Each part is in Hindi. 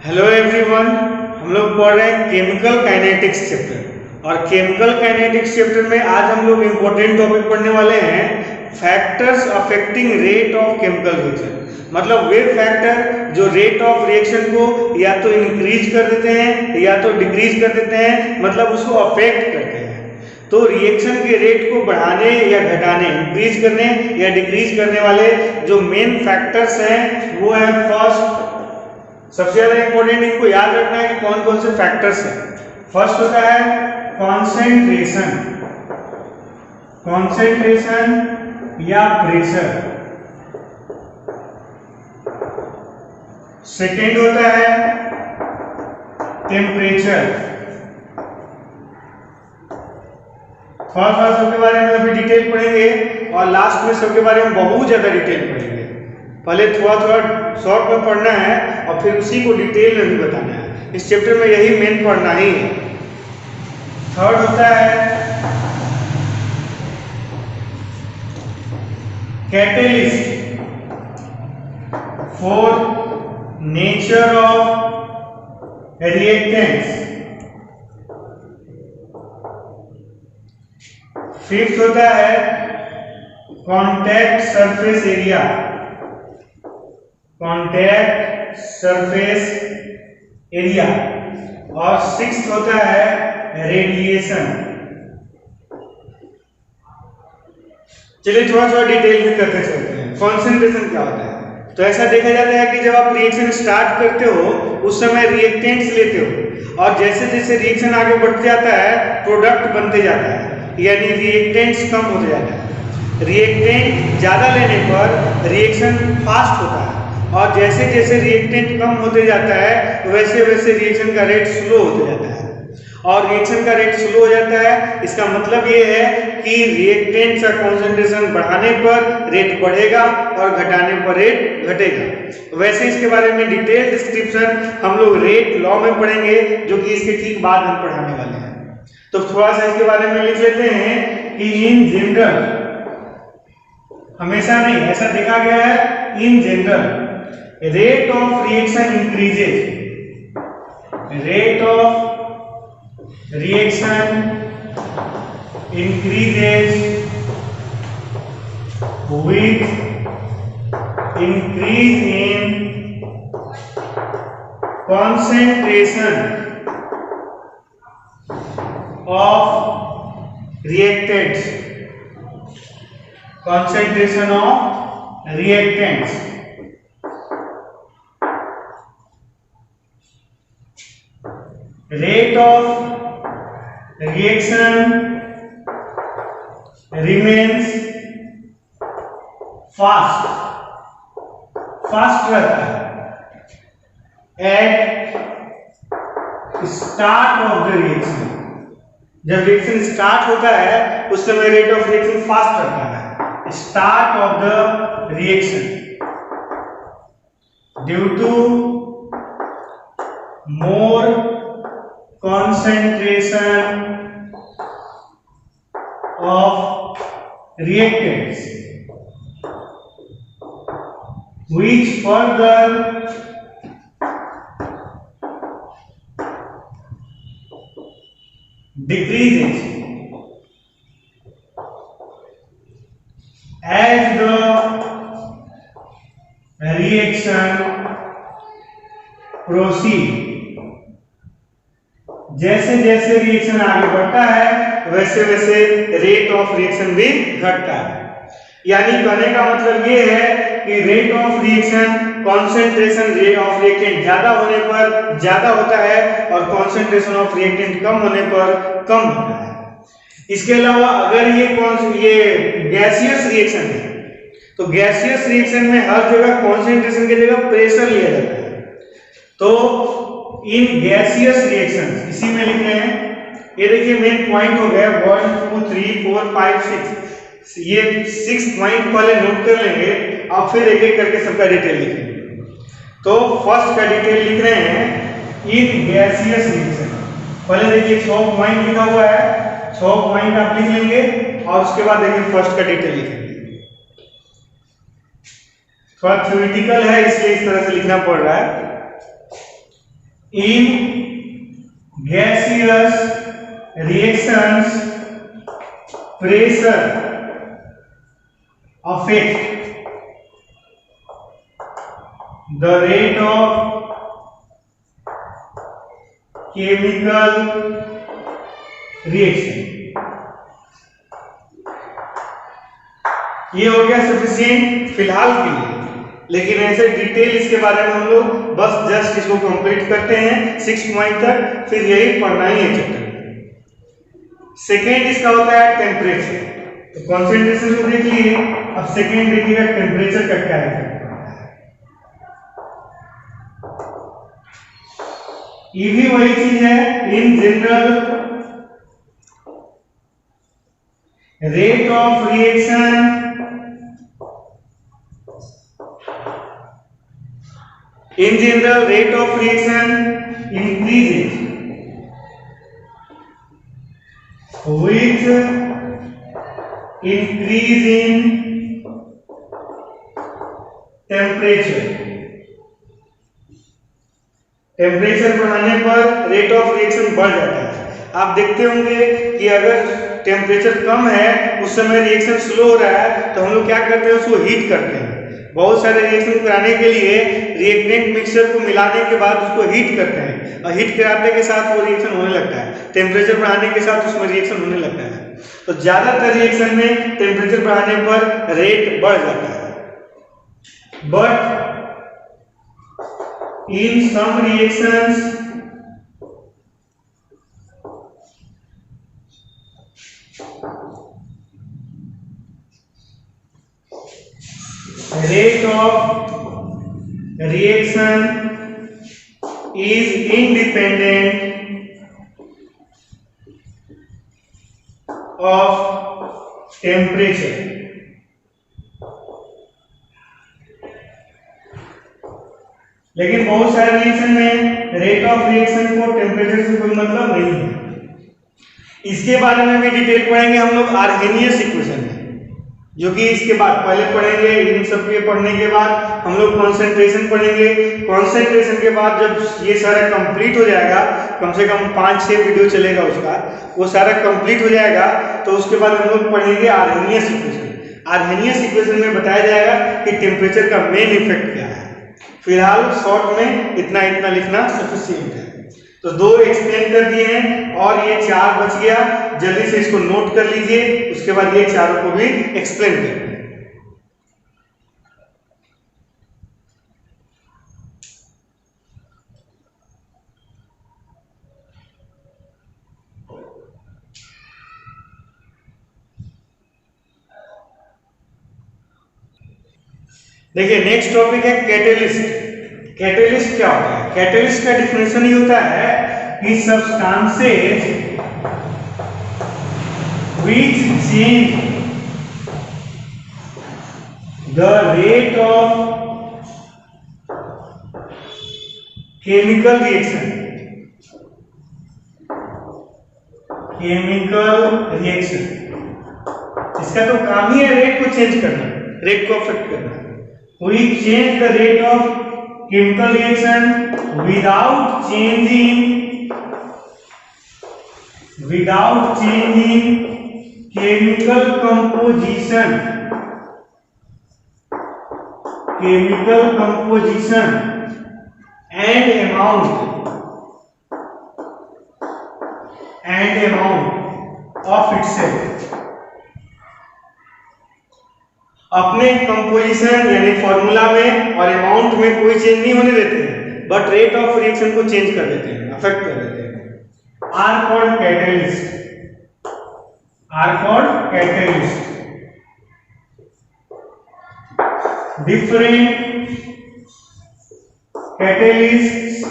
हेलो एवरीवन, हम लोग पढ़ रहे हैं केमिकल काइनेटिक्स चैप्टर। और केमिकल काइनेटिक्स चैप्टर में आज हम लोग इम्पोर्टेंट टॉपिक पढ़ने वाले हैं factors affecting rate of chemical reaction. मतलब वे फैक्टर जो रेट ऑफ रिएक्शन को या तो इंक्रीज कर देते हैं या तो डिक्रीज कर देते हैं, मतलब उसको अफेक्ट करते हैं। तो रिएक्शन के रेट को बढ़ाने या घटाने, इंक्रीज करने या डिक्रीज करने वाले जो मेन फैक्टर्स हैं वो है फर्स्ट, सबसे ज्यादा इंपॉर्टेंट इनको याद रखना है कि कौन कौन से फैक्टर्स हैं। फर्स्ट होता है कॉन्सेंट्रेशन, कॉन्सेंट्रेशन या प्रेशर। सेकेंड होता है टेम्परेचर। फर्स्ट सबके बारे में अभी डिटेल पढ़ेंगे और लास्ट में सबके बारे में बहुत ज्यादा डिटेल पढ़ेंगे। पहले थोड़ा थोड़ा शॉर्ट में पढ़ना है और फिर उसी को डिटेल में भी बताना है। इस चैप्टर में यही मेन पढ़ना ही है। थर्ड होता है catalyst. Fourth nature of reactants. Fifth होता है contact surface area, contact surface area. और सिक्स्थ होता है रेडिएशन। चलिए थोड़ा थोड़ा डिटेल में करते चलते हैं। कॉन्सेंट्रेशन क्या होता है? तो ऐसा देखा जाता है कि जब आप रिएक्शन स्टार्ट करते हो उस समय रिएक्टेंट्स लेते हो और जैसे जैसे रिएक्शन आगे बढ़ते जाता है प्रोडक्ट बनते जाता है, यानी रिएक्टेंट्स कम होते जाता है। रिएक्टेंट ज्यादा लेने पर रिएक्शन फास्ट होता है और जैसे जैसे रिएक्टेंट कम होते जाता है वैसे वैसे रिएक्शन का रेट स्लो होते जाता है। और रिएक्शन का रेट स्लो हो जाता है, इसका मतलब ये है कि रिएक्टेंट का कॉन्सेंट्रेशन बढ़ाने पर रेट बढ़ेगा और घटाने पर रेट घटेगा। वैसे इसके बारे में डिटेल डिस्क्रिप्शन हम लोग रेट लॉ में पढ़ेंगे, जो कि इसके ठीक बाद हम पढ़ाने वाले हैं। तो थोड़ा सा इसके बारे में लिख लेते हैं कि इन जनरल, हमेशा नहीं, ऐसा देखा गया है in general rate of reaction increases, rate of reaction increases with increase in concentration of reactants, concentration of reactants। Rate of reaction remains fast, रहता है at start of the reaction। जब रिएक्शन स्टार्ट होता है उस समय रेट ऑफ रिएक्शन फास्ट रहता है, start of the reaction, due to more concentration of reactants which further decreases as the reaction proceeds। जैसे जैसे रिएक्शन आगे बढ़ता है वैसे वैसे रेट ऑफ रिएक्शन भी घटता है। यानी कहने का मतलब ये है कि rate of reaction, concentration rate of reactant ज्यादा होने पर ज्यादा होता है और कॉन्सेंट्रेशन ऑफ रिएक्टेंट कम होने पर कम होता है। इसके अलावा अगर ये गैसियस रिएक्शन है तो गैसियस रिएक्शन में हर जगह कॉन्सेंट्रेशन की जगह प्रेशर लिया जाता है। तो इन गैसियस रिएक्शन इसी में लिख रहे हैं। ये देखिए मेन पॉइंट हो गया 1 2 3 4 5 6। ये 6 पॉइंट पहले नोट कर लेंगे और फिर एक एक करके सबका डिटेल लिखेंगे। तो फर्स्ट का डिटेल लिख रहे हैं इन गैसियस रिएक्शन। पहले देखिए 6 पॉइंट लिखा हुआ है, 6 पॉइंट आप लिख लेंगे और उसके बाद देखिए फर्स्ट का डिटेल लिखेंगे। थोड़ा थ्योरेटिकल है इसलिए इस तरह से लिखना पड़ रहा है। in gaseous reactions pressure affect the rate of chemical reaction। ये हो गया सफिशिएंट फिलहाल के लिए, लेकिन ऐसे डिटेल इसके बारे में हम लोग बस जस्ट इसको कंप्लीट करते हैं 6 पॉइंट तक, फिर यही पढ़ना ही है चैप्टर। सेकेंड इसका होता है टेम्परेचर। तो कॉन्सेंट्रेशन को देख लिए, अब सेकेंड देखिएगा टेम्परेचर का क्या है। ये भी वही चीज है, in general rate of reaction increases with increase in temperature। Temperature बढ़ाने पर रेट ऑफ रिएक्शन बढ़ जाता है। आप देखते होंगे कि अगर टेम्परेचर कम है, उस समय रिएक्शन स्लो हो रहा है, तो हम लोग क्या करते हैं, उसको हीट करते हैं। बहुत सारे रिएक्शन कराने के लिए रिएक्टेंट मिक्सचर को मिलाने के बाद उसको हीट करते हैं, और हीट कराने के साथ वो रिएक्शन होने लगता है। टेम्परेचर बढ़ाने के साथ उसमें रिएक्शन होने लगता है। तो ज्यादातर रिएक्शन में टेम्परेचर बढ़ाने पर रेट बढ़ जाता है। But in some reactions rate of reaction is independent of temperature। लेकिन बहुत सारे रिएक्शन में रेट ऑफ रिएक्शन को टेम्परेचर से कोई मतलब नहीं है। इसके बारे में भी डिटेल पढ़ेंगे हम लोग आर्हेनियस इक्वेशन में, जो कि इसके बाद पहले पढ़ेंगे। इन सब के पढ़ने के बाद हम लोग कॉन्सेंट्रेशन पढ़ेंगे। कॉन्सेंट्रेशन के बाद जब ये सारा कंप्लीट हो जाएगा, कम से कम 5-6 वीडियो चलेगा उसका, वो सारा कंप्लीट हो जाएगा, तो उसके बाद हम लोग पढ़ेंगे आर्हेनियस इक्वेशन। आर्हेनियस इक्वेशन में बताया जाएगा कि टेम्परेचर का मेन इफेक्ट क्या है। फिलहाल शॉर्ट में इतना लिखना सफिशिएंट है। तो 2 एक्सप्लेन कर दिए हैं, और ये 4 बच गया, जल्दी से इसको नोट कर लीजिए, उसके बाद ये चारों को भी एक्सप्लेन करेंगे। देखिए नेक्स्ट टॉपिक है कैटेलिस्ट। कैटेलिस्ट क्या होता है? कैटेलिस्ट का डिफिनेशन ही होता है कि substances which change the rate of chemical reaction। इसका तो काम ही है रेट को चेंज करना, रेट को अफेक्ट करना। We change the rate of chemical reaction without changing chemical composition and amount of itself। अपने कंपोजिशन यानी फॉर्मूला में और अमाउंट में कोई चेंज नहीं होने देते हैं, बट रेट ऑफ रिएक्शन को चेंज कर देते हैं, अफेक्ट कर देते हैं। Are called catalyst. Different catalyst,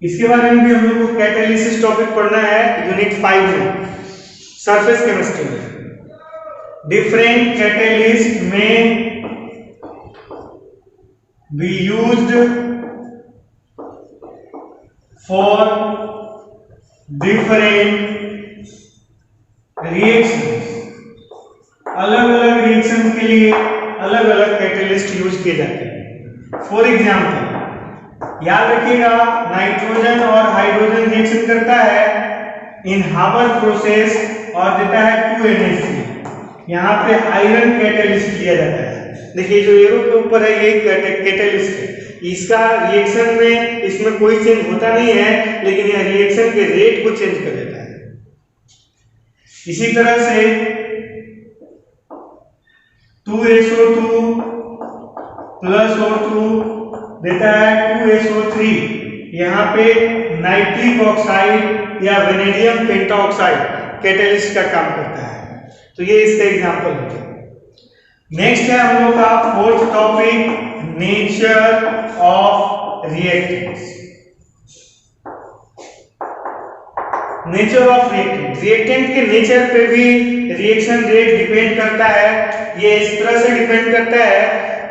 इसके बारे में भी हम लोग को कैटालिसिस टॉपिक पढ़ना है यूनिट 5 में, सरफेस केमिस्ट्री में। डिफरेंट कैटलिस्ट में be used for different reactions. अलग अलग रिएक्शन के लिए अलग अलग कैटलिस्ट यूज किए जाते हैं। फॉर एग्जाम्पल याद रखिएगा, नाइट्रोजन और हाइड्रोजन रिएक्शन करता है इन हाबर प्रोसेस और देता है 2NH3। यहाँ पे आयरन कैटेलिस्ट लिया जाता है। देखिए जो एरो के ऊपर है ये कैटेलिस्ट है, इसका रिएक्शन में इसमें कोई चेंज होता नहीं है, लेकिन यह रिएक्शन के रेट को चेंज कर देता है। इसी तरह से 2SO2 प्लस O2 देता है 2SO3। यहाँ पे नाइट्रिक ऑक्साइड या वेनेडियम पेंटाऑक्साइड कैटेलिस्ट का काम करता है। तो ये इसका एग्जांपल हो गया। नेक्स्ट है हम लोग का fourth topic, nature of reactants. Nature of reactant, reactant के नेचर पे भी रिएक्शन रेट डिपेंड करता है। ये इस तरह से डिपेंड करता है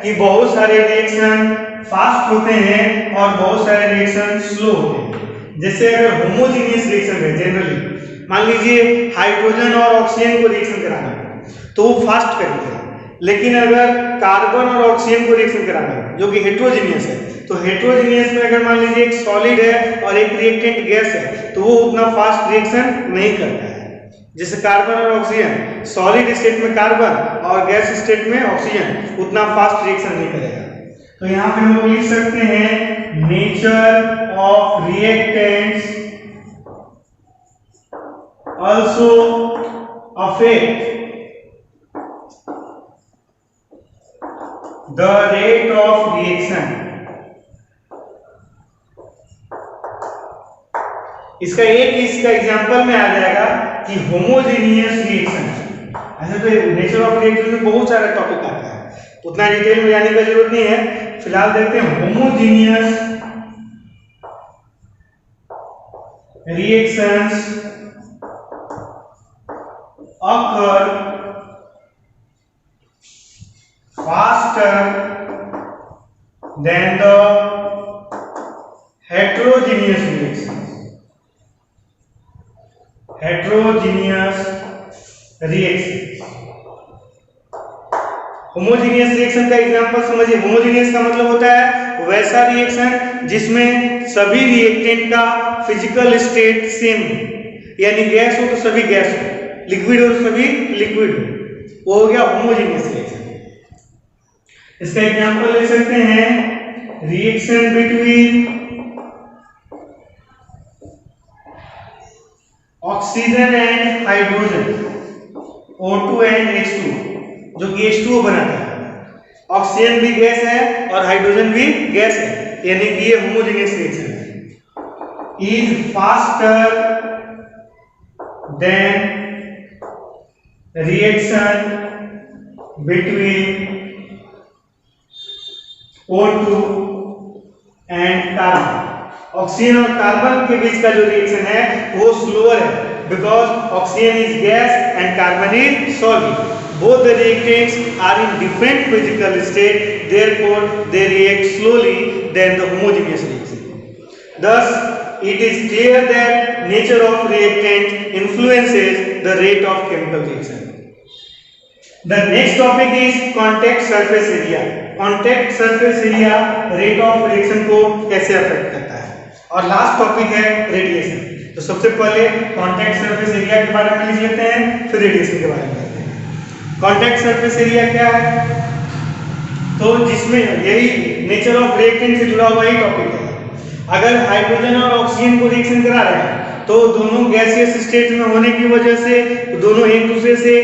कि बहुत सारे रिएक्शन फास्ट होते हैं और बहुत सारे रिएक्शन स्लो होते हैं। जैसे अगर होमोजेनियस रिएक्शन है, जनरली मान लीजिए हाइड्रोजन और ऑक्सीजन को रिएक्शन कराना है तो वो फास्ट करेगा, लेकिन अगर कार्बन और ऑक्सीजन को रिएक्शन कराना है जो कि हेट्रोजीनियस है, तो हेट्रोजीनियस में अगर मान लीजिए एक सॉलिड है और एक रिएक्टेंट गैस है तो वो उतना फास्ट रिएक्शन नहीं करता है। जैसे कार्बन और ऑक्सीजन, सॉलिड स्टेट में कार्बन और गैस स्टेट में ऑक्सीजन उतना फास्ट रिएक्शन नहीं करेगा। तो यहाँ पे हम लोग लिख सकते हैं nature of reactants also affect the rate of reaction। इसका इसका एग्जांपल में आ जाएगा कि होमोजेनियस रिएक्शन। ऐसे तो नेचर ऑफ रिएक्शन में बहुत सारा टॉपिक आता है, उतना डिटेल में जाने की जरूरत नहीं है। फिलहाल देखते हैं homogeneous reactions occur faster than the heterogeneous reactions। heterogeneous reactions, homogeneous reaction का एग्जांपल समझिए। होमोजेनियस का मतलब होता है वैसा रिएक्शन जिसमें सभी रिएक्टेंट का फिजिकल स्टेट सेम, यानी गैस हो तो सभी गैस हो, लिक्विड हो तो सभी लिक्विड हो, वो हो गया होमोजेनियस रिएक्शन। इसका एग्जांपल ले सकते हैं reaction between oxygen and hydrogen, O2 and H2, जो कि H2O बनाता है। ऑक्सीजन भी गैस है और हाइड्रोजन भी गैस है, यानी कि ये होमोजेनियस रिएक्शन है। Is faster than reaction between O2 and carbon. Oxygen और कार्बन के बीच का जो रिएक्शन है वो स्लोअर है, because oxygen is gas and carbon is solid. Both the reactants are in different physical state, therefore they react slowly than the homogeneous reaction. Thus it is clear that nature of reactant influences the rate of chemical reaction। The next topic is contact surface area। contact surface area rate of reaction को कैसे अफेक्ट करता है। और लास्ट टॉपिक है रेडिएशन। तो सबसे पहले contact surface area के बारे में लिख लेते हैं, फिर रेडिएशन के बारे में कहते हैं। contact surface area क्या है? तो जिसमें यही नेचर ऑफ रिएक्टेंट से जुड़ा हुआ ही टॉपिक है। अगर हाइड्रोजन और ऑक्सीजन को रिएक्शन करा रहे हैं तो दोनों गैसियस स्टेट में होने की वजह से दोनों एक दूसरे से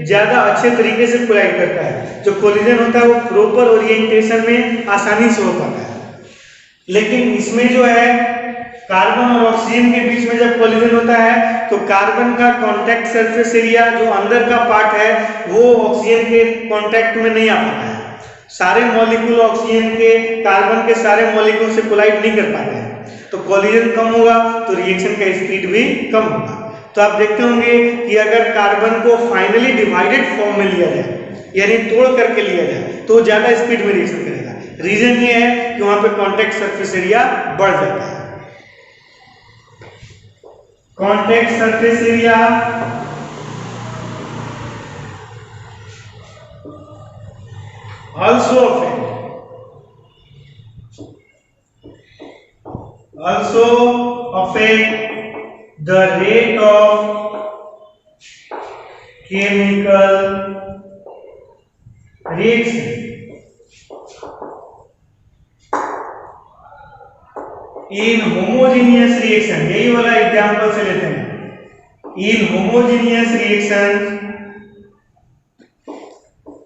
ज्यादा अच्छे तरीके से कोलाइड करता है। जो कोलिजन होता है वो प्रॉपर ओरिएंटेशन में आसानी से हो पाता है। लेकिन इसमें जो है कार्बन और ऑक्सीजन के बीच में जब कोलिजन होता है तो कार्बन का कांटेक्ट सरफेस एरिया जो अंदर का पार्ट है वो ऑक्सीजन के कांटेक्ट में नहीं आ पाता है। सारे मॉलिक्यूल ऑक्सीजन के कार्बन के सारे मॉलिक्यूल से कोलाइड नहीं कर पाते हैं, तो कोलिजन कम होगा तो रिएक्शन का स्पीड भी कम होगा। तो आप देखते होंगे कि अगर कार्बन को फाइनली डिवाइडेड फॉर्म में लिया जाए, यानी तोड़ करके लिया जाए, तो ज्यादा स्पीड में रिएक्शन करेगा। रीजन ये है कि वहां पे कांटेक्ट सरफेस एरिया बढ़ जाता है। Contact surface area also affect also affect the rate of chemical reaction in homogeneous reaction. यही वाला एग्जांपल से लेते हैं. In homogeneous reaction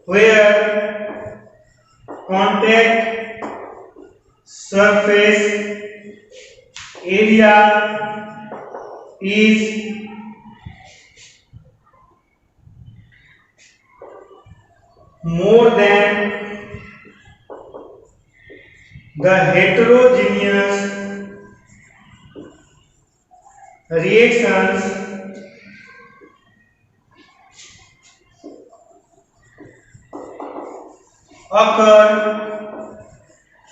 where contact surface area is more than the heterogeneous reactions occur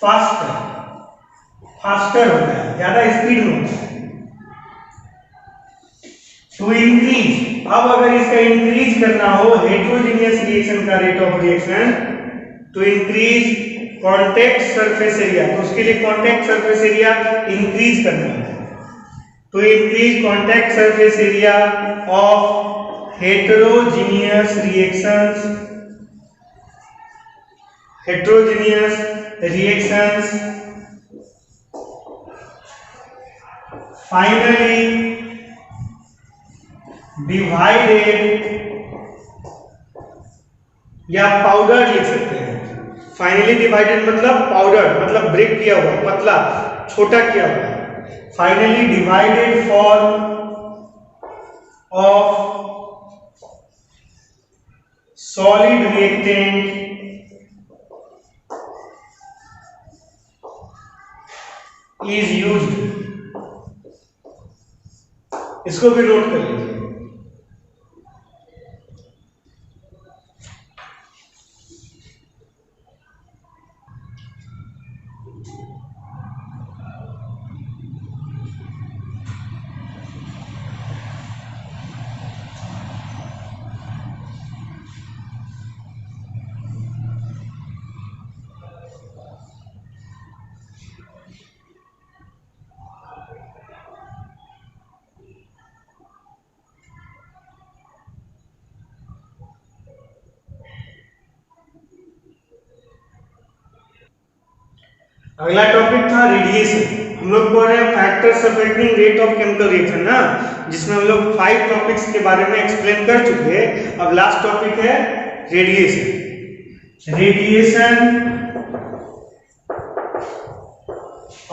faster होता है, ज्यादा स्पीड में होता है. टू इंक्रीज, अब अगर इसका इंक्रीज करना हो हेटेरोजेनियस रिएक्शन का rate of reaction, to increase contact surface area, तो उसके लिए कांटेक्ट सरफेस एरिया इंक्रीज करना है. To increase contact surface area of heterogeneous reactions finally divided, या पाउडर लिख सकते हैं. फाइनली डिवाइडेड मतलब पाउडर, मतलब ब्रेक किया हुआ, पतला छोटा किया हुआ. Finally divided form of solid reactant is used. इसको भी नोट कर लीजिए. अगला टॉपिक था रेडिएशन. हम लोग पढ़ रहे हैं factors affecting rate of chemical reaction ना, जिसमें हम लोग 5 टॉपिक्स के बारे में एक्सप्लेन कर चुके हैं. अब लास्ट टॉपिक है radiation. Radiation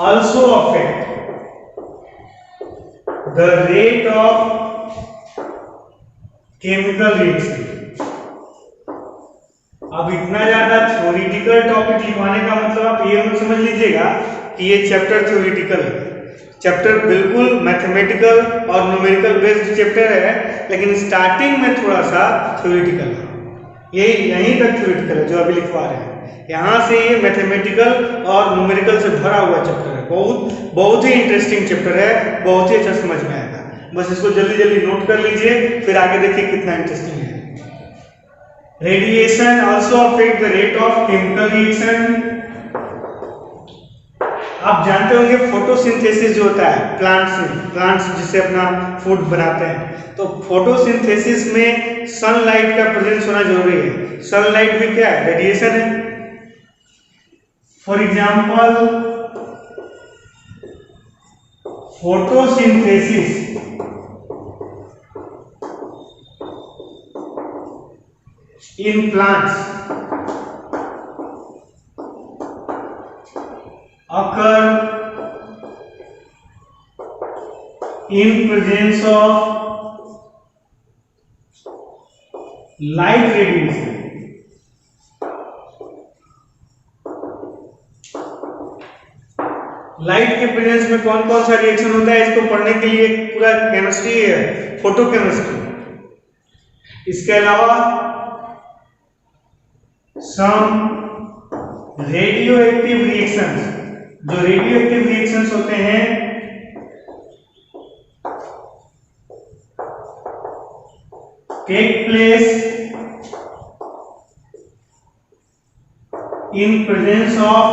also affect the rate of chemical reaction. अब इतना ज्यादा थ्योरेटिकल टॉपिक लिखवाने का मतलब आप ये मत समझ लीजिएगा कि ये चैप्टर थ्योरेटिकल है. चैप्टर बिल्कुल मैथमेटिकल और न्यूमेरिकल बेस्ड चैप्टर है, लेकिन स्टार्टिंग में थोड़ा सा थ्योरेटिकल है. ये यहीं तक थ्योरेटिकल है जो अभी लिखवा रहे हैं. यहाँ से ये मैथमेटिकल और न्यूमेरिकल से भरा हुआ चैप्टर है. बहुत ही इंटरेस्टिंग चैप्टर है, बहुत ही अच्छा समझ में आएगा. बस इसको जल्दी जल्दी नोट कर लीजिए, फिर आगे देखिए कितना इंटरेस्टिंग है. Radiation also affect the rate of chemical reaction. आप जानते होंगे फोटोसिंथेसिस जो होता है प्लांट्स जिससे अपना फूड बनाते हैं, तो फोटोसिंथेसिस में सनलाइट का प्रेजेंस होना जरूरी है. सनलाइट भी क्या है? रेडिएशन है. For example photosynthesis in plants occur in presence of light radiation. Light के प्रेजेंस में कौन कौन सा रिएक्शन होता है, इसको पढ़ने के लिए पूरा केमिस्ट्री है, फोटो केमिस्ट्री. इसके अलावा some radioactive reactions, जो रेडियोएक्टिव रिएक्शंस होते हैं take place in presence of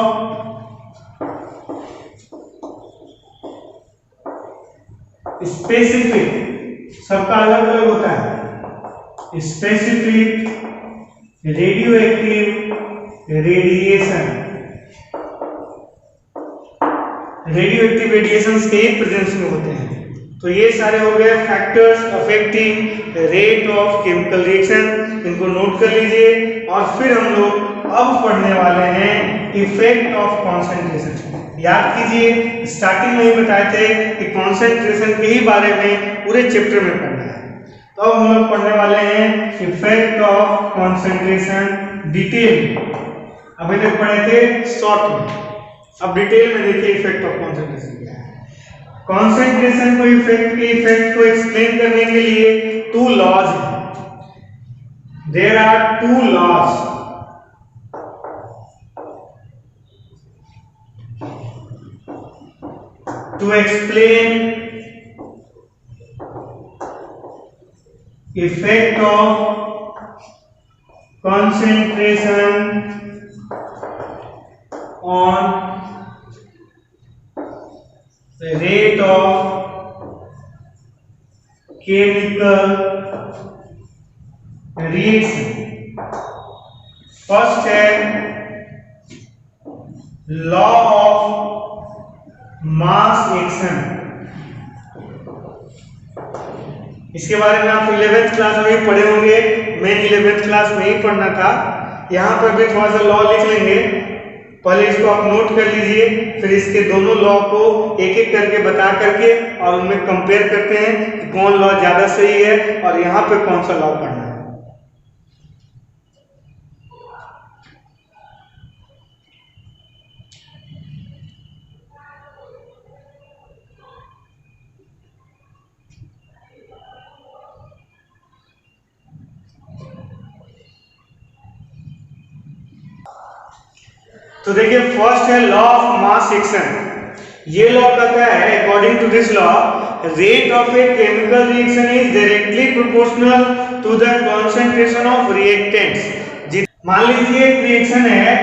specific, सबका अलग अलग होता है। Specific radio active radiation, radio active radiation के ही प्रेजेंस में होते हैं। तो ये सारे हो गए factors affecting rate of chemical reaction, इनको नोट कर लीजिए। और फिर हम लोग अब पढ़ने वाले हैं इफेक्ट ऑफ कॉन्सेंट्रेशन। याद कीजिए स्टार्टिंग में ही बताए थे कि कॉन्सेंट्रेशन के ही बारे में पूरे चैप्टर में पढ़ना है। तो अब हम लोग पढ़ने वाले हैं इफेक्ट ऑफ कॉन्सेंट्रेशन डिटेल। अभी तक पढ़े थे शॉर्ट में, अब डिटेल में देखिए इफेक्ट ऑफ कॉन्सेंट्रेशन क्या है। कॉन्सेंट्रेशन को इफेक्ट को एक्सप्लेन करने के लिए टू लॉज हैं। There are two laws to explain effect of concentration on the rate of chemical reaction. First है law of मास एक्शन। इसके बारे में आप 11th क्लास में ही पढ़े होंगे, मेन 11th क्लास में ही पढ़ना था। यहाँ पर भी थोड़ा सा लॉ लिख लेंगे, पहले इसको आप नोट कर लीजिए, फिर इसके दोनों लॉ को एक एक करके बता करके और उनमें कंपेयर करते हैं कि कौन लॉ ज्यादा सही है और यहाँ पे कौन सा लॉ पढ़ना है। तो देखिए फर्स्ट है लॉ ऑफ मास एक्शन। ये लॉ कहता है according to this law rate of a chemical reaction is directly proportional to the concentration of reactants. मान लीजिए एक रिएक्शन है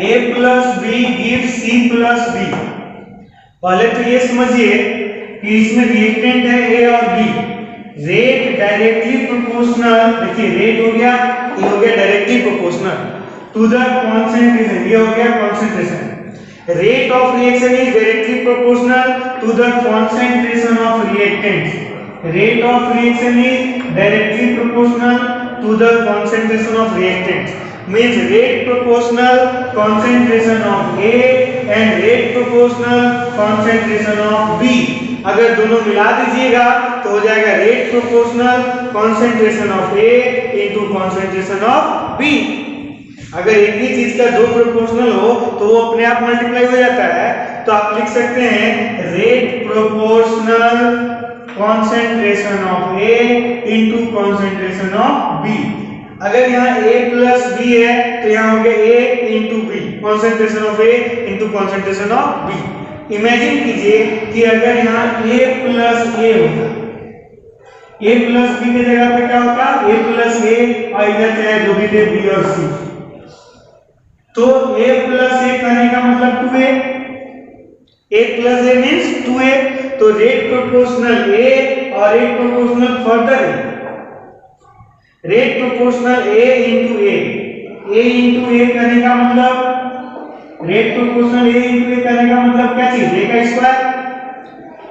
A plus b gives C plus b. पहले तो ये समझिए कि इसमें रिएक्टेंट है A और B, रेट डायरेक्टली प्रोपोर्शनल, देखिए रेट हो गया, ये हो गया directly proportional to the concentration, ये हो गया concentration. Rate of reaction is directly proportional to the concentration of reactants. Rate of reaction is directly proportional to the concentration of reactants means rate proportional concentration of A and rate proportional concentration of B। अगर दोनों मिला दीजिएगा तो हो जाएगा rate proportional concentration of A into concentration of B। अगर एक ही चीज का दो प्रोपोर्शनल हो तो वो अपने आप मल्टीप्लाई हो जाता है, तो आप लिख सकते हैं rate proportional concentration of A into concentration of B। अगर यहाँ A प्लस B है तो यहाँ हो गया A into b, concentration of A into concentration of B। Imagine कीजिए कि अगर यहाँ A प्लस A होता, A प्लस B की जगह पे क्या होता, A प्लस A और इधर चाहे जो भी थे B और C, तो A प्लस A करने का मतलब 2A, A plus A means 2A। तो रेट प्रोपोर्शनल A और rate proportional further A, rate proportional A into A करने का मतलब, rate proportional A into A करने का मतलब क्या चीज, A का स्क्वायर।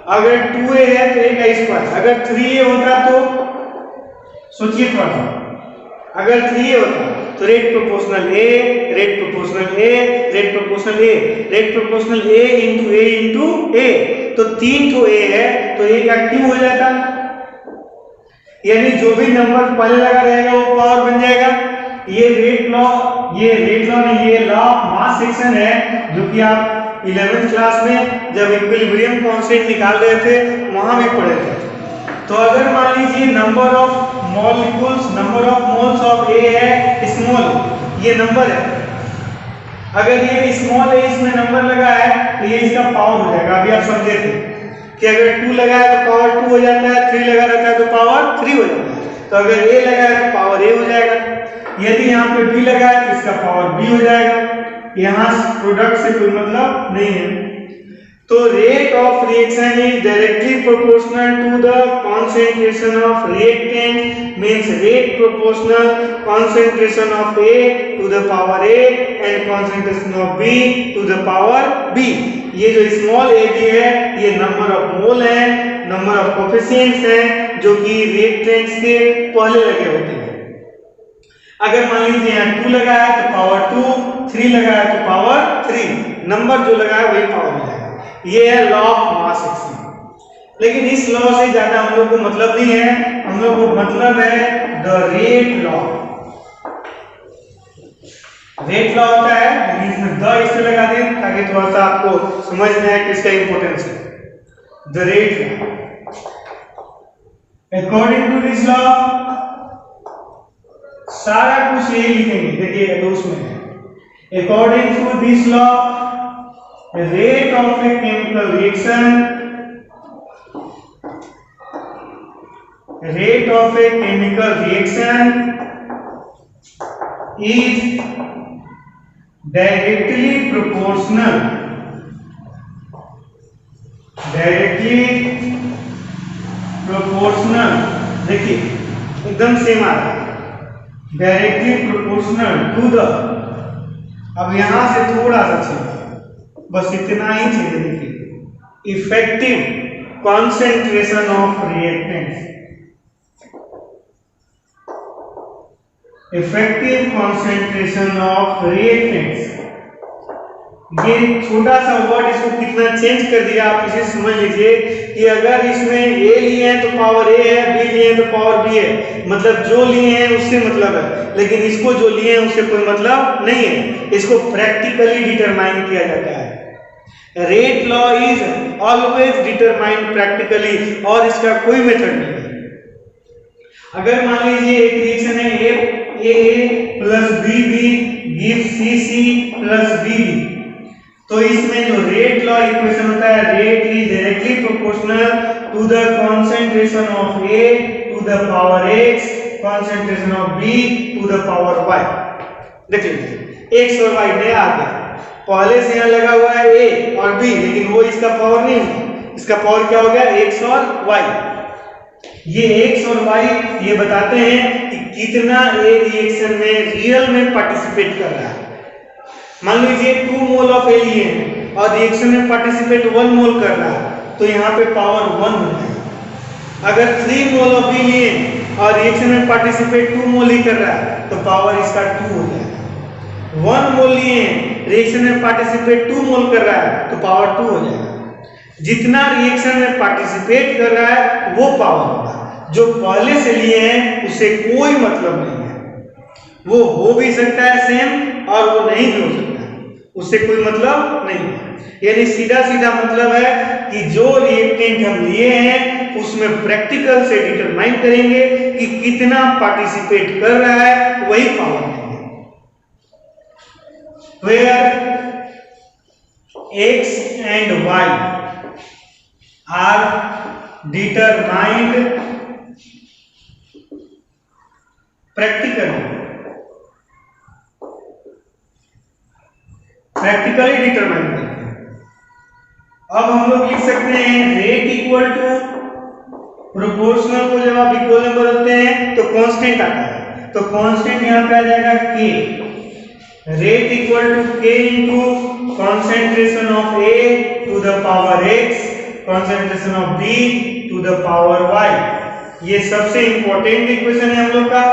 अगर 2A है तो A का स्क्वायर, अगर 3A होता तो सोचिए थोड़ा सा, अगर 3A होता तो rate proportional A, rate proportional A, rate proportional A, rate proportional A into A, तो 3 तो A है तो A का क्यूब हो जाता, यानी जो भी नंबर पहले लगा रहेगा वो पावर बन जाएगा। ये रेट लॉ नहीं, ये लॉ ऑफ मास एक्शन है, जो कि आप 11th क्लास में जब इक्विलिब्रियम कांस्टेंट निकाल रहे थे वहां भी पढ़े थे। तो अगर मान लीजिए number of molecules, number of moles of A है स्मॉल, ये नंबर है, अगर ये स्मॉल है इसमें नंबर लगा है तो ये इसका पावर हो जाएगा। अभी आप समझे थे कि अगर 2 लगा है तो पावर 2 हो जाता है, 3 लगा रहता है तो पावर 3 हो जाता है। तो अगर A लगा है तो पावर A हो जाएगा, यदि यहाँ पे B लगा है तो इसका पावर B हो जाएगा। यहाँ प्रोडक्ट से कोई मतलब नहीं है। तो rate of reaction is directly proportional to the concentration of reactant, means rate proportional concentration of A to the power A and concentration of B to the power B। ये जो स्मॉल a b है ये नंबर ऑफ मोल है, नंबर ऑफ कोफिशिएंट्स है जो कि रिएक्टेंट्स के पहले लगे होते हैं। अगर मान लीजिए यहाँ 2 लगा है तो पावर 2, 3 लगा है तो पावर 3, नंबर जो लगा है वही पावर मिलेगा। ये है लॉ ऑफ मास एक्शन। लेकिन इस लॉ से ज्यादा हम लोग को मतलब नहीं है, हम लोग को मतलब है the rate law. Rate law होता है लेकिन इसमें द इससे लगा दें ताकि थोड़ा सा आपको समझ में आए कि इसका इंपॉर्टेंस है। The rate law, according to this law सारा कुछ यही लिखेंगे, देखिए उसमें according to this law rate of a chemical reaction, rate of a chemical reaction is directly proportional, directly proportional, देखिए एकदम सेम आ रहा है, डायरेक्टली प्रोपोर्शनल टू द, अब यहां से थोड़ा सा चाहिए, बस इतना ही चाहिए, देखिए effective concentration of reactants, effective concentration of reactants. ये छोटा सा वर्ड इसको कितना चेंज कर दिया आप इसे समझ लीजिए कि अगर इसमें ए लिए हैं तो पावर ए है, बी लिए हैं तो पावर बी है, मतलब जो लिए हैं उससे मतलब है, लेकिन इसको जो लिए हैं उससे कोई मतलब नहीं है। इसको प्रैक्टिकली डिटरमाइन किया जाता है। Rate law is always determined practically और इसका कोई मेथड नहीं है। अगर मान लीजिए एक रिएक्शन है A plus B B give C C plus B B, तो इसमें जो रेट लॉ इक्वेशन होता है, rate is directly proportional to the concentration of A to the power x, concentration of b to the power y। देख लीजिए x और y नया आ गया, पहले से यहाँ लगा हुआ है a और b, लेकिन वो इसका पावर नहीं है, इसका पावर क्या हो गया x और y। ये x और y ये बताते हैं कि कितना ए रिएक्शन में रियल में पार्टिसिपेट कर रहा है। मान लीजिए 2 मोल ऑफ ए लिए हैं और रिएक्शन में पार्टिसिपेट 1 मोल कर रहा है तो यहाँ पे पावर 1 हो जाएगा। अगर 3 मोल ऑफ बी लिए और रिएक्शन में पार्टिसिपेट 2 मोल ही कर रहा है तो पावर इसका 2 हो जाएगा। 1 मोल लिए रिएक्शन में पार्टिसिपेट 2 मोल कर रहा है तो पावर 2 हो जाएगा। जितना रिएक्शन में पार्टिसिपेट कर रहा है वो पावर होगा, जो पहले से लिए हैं उससे कोई मतलब नहीं है। वो हो भी सकता है सेम और वो नहीं भी हो सकता है, उससे कोई मतलब नहीं है। यानी सीधा सीधा मतलब है कि जो रिएक्टेंट हम लिए हैं उसमें प्रैक्टिकल से डिटरमाइन करेंगे कि कितना पार्टिसिपेट कर रहा है, वही पावर देंगे। Where x and y are determined practically determine करते हैं। अब हम लोग लिख सकते हैं रेट इक्वल टू प्रोपोर्शनल को जब आप इक्वल नंबर रखते हैं तो कांस्टेंट आता है, तो कांस्टेंट यहाँ पे आ जाएगा k। Rate equal to k into concentration of a to the power x, concentration of b to the power y। ये सबसे इंपॉर्टेंट इक्वेशन है हम लोग का।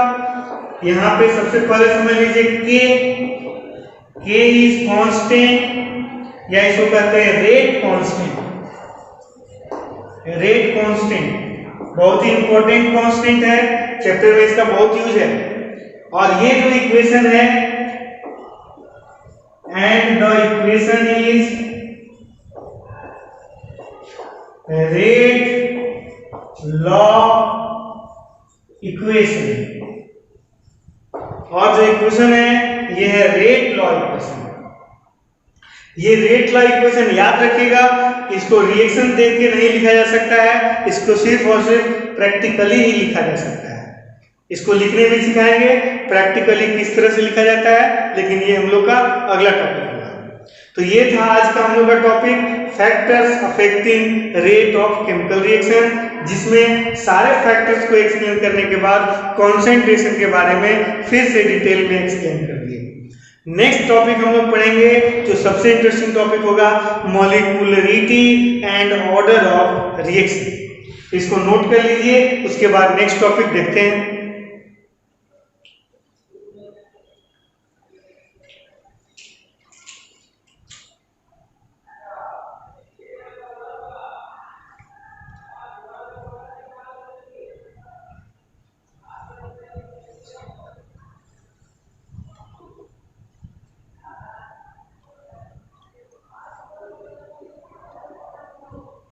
यहाँ पे सबसे पहले समझ लीजिए k इज कांस्टेंट या इसको कहते हैं रेट कांस्टेंट। रेट कांस्टेंट बहुत ही इंपॉर्टेंट कांस्टेंट है, चैप्टर में इसका बहुत यूज है। और ये जो इक्वेशन है and the equation is rate law equation, और जो इक्वेशन है ये है रेट लॉ इक्वेशन। ये रेट लॉ इक्वेशन याद रखिएगा, इसको रिएक्शन देख के नहीं लिखा जा सकता है, इसको सिर्फ और सिर्फ प्रैक्टिकली ही लिखा जा सकता है। इसको लिखने में सिखाएंगे प्रैक्टिकली किस तरह से लिखा जाता है, लेकिन ये हम लोग का अगला टॉपिक होगा। तो ये था आज का हम लोग का topic factors affecting rate of chemical reaction, जिसमें सारे फैक्टर्स को एक्सप्लेन करने के बाद कॉन्सेंट्रेशन के बारे में फिर से डिटेल में एक्सप्लेन कर दिए। नेक्स्ट टॉपिक हम लोग पढ़ेंगे जो सबसे इंटरेस्टिंग टॉपिक होगा, molecularity and order of reaction. इसको नोट कर लीजिए, उसके बाद नेक्स्ट टॉपिक देखते हैं।